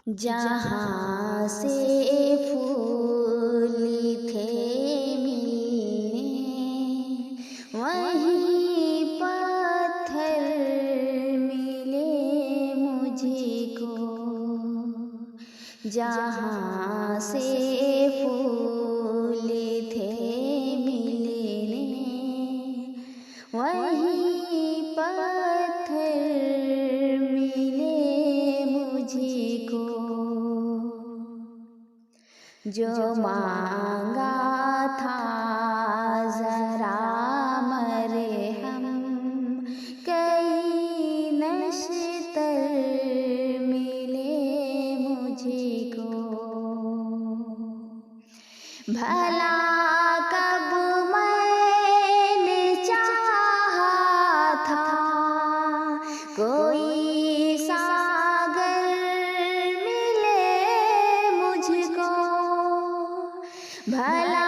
जहाँ से फूल थे मिलने, वहीं पत्थर मिले मुझको। जहाँ से फूल थे मिलने, वहीं पत्थर मिले मुझको। जो मांगा था जरा मरहम, कई नश्तर मिले मुझको। भला कब मैंने चाहा था कोई सागर मिले मुझको। भला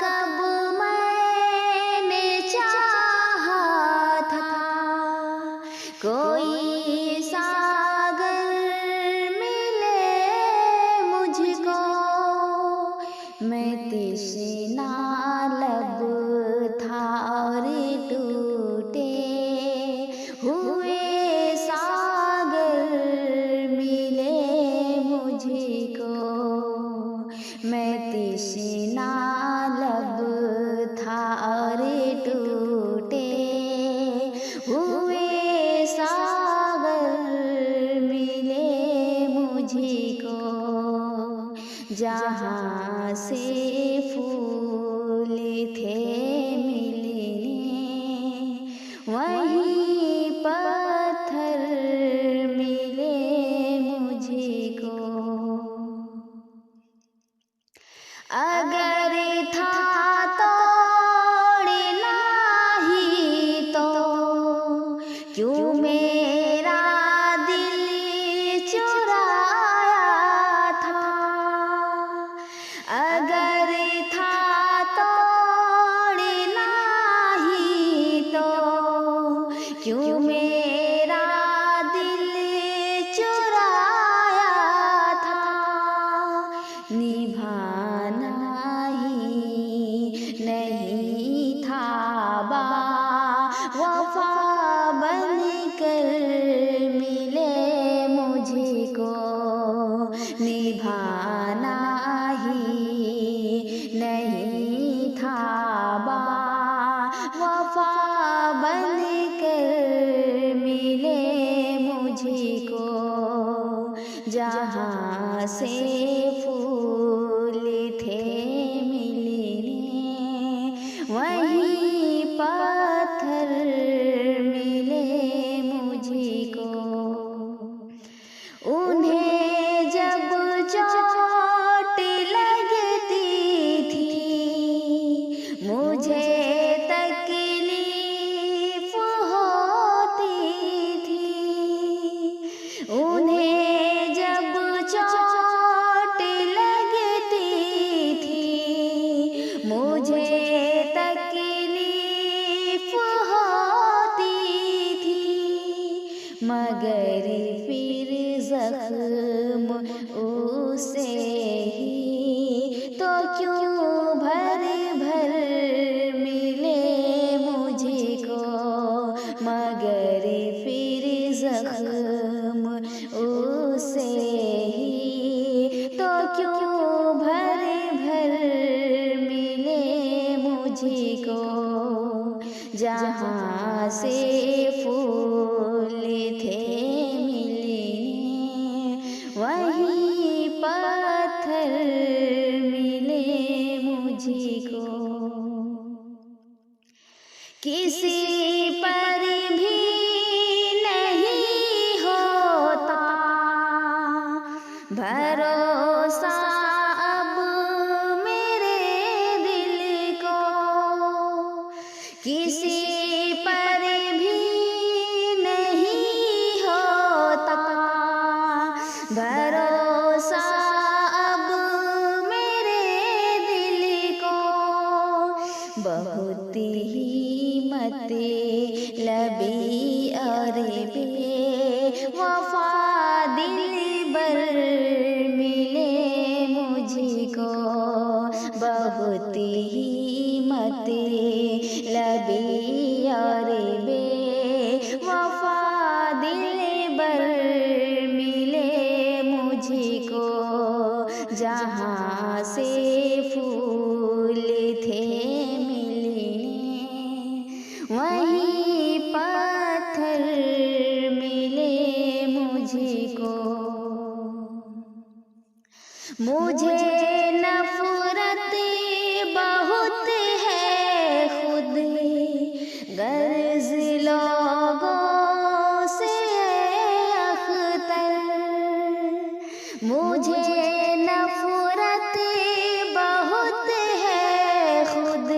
कब मैंने चाहा था कोई सागर मिले मुझको। मैं तृष्णा लब था और टूटे हुए सागर मिले मुझको। मैं तृष्णा लब था और टूटे हुए सागर मिले मुझको। जहाँ से फूल थे मिलने, वहीं पत्थर मिले मुझको। अगर था तोड़ना ही तो क्यों मेरा दिल चुराया था। अगर था तोड़ना ही तो क्यों मेरा दिल चुराया था। निभाना ही नहीं था वफा बनकर मिले मुझको। निभाना ही नहीं था वफा बनकर मिले मुझको। जहाँ से फूल थे मिलने, वहीं पत्थर मिले मुझको। उन्हें जब चोट लगती थी, मुझे तकलीफ होती थी। उन्हें जब चोट लगती थी, मुझे तकलीफ होती थी। मगर फिर जख्म उसे ही तो क्यों भर भर मिले मुझको। मगर फिर जख्म उसे ही तो क्यों भर भर मिले मुझको। जहाँ से फूल थे मिलने, वहीं पत्थर मिले मुझको। किसी पर भी नहीं होता भरोसा अब मेरे दिल को। किसी पर भी नहीं होता भरोसा अब मेरे दिल को। बहुत ही मतलबी और बेवफा दिल बर जहाँ से फूल थे मिलने, वहीं पत्थर मिले मुझको। मुझे नफरत बहुत है खुद गर्ज लोगों से अख्तर। मुझे नफरत बहुत है खुद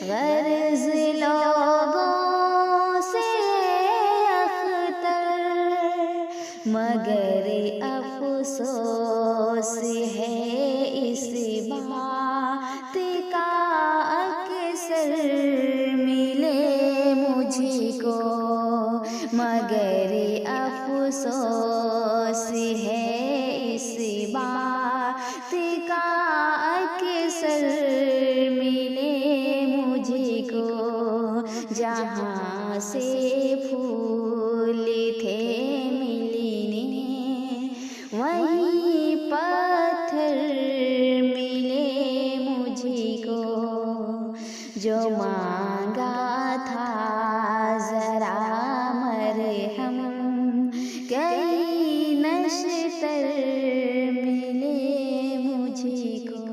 गर्ज लोगों से अख्तर। मगर अफसोस है इस बात का अक्सर मिले मुझको। मगर अफसोस है इस बात का अक्सर मिले मुझको। जहाँ से फूल थे वहीं पत्थर मिले मुझको। जो मांगा था जरा मरहम, कई नश्तर मिले मुझको।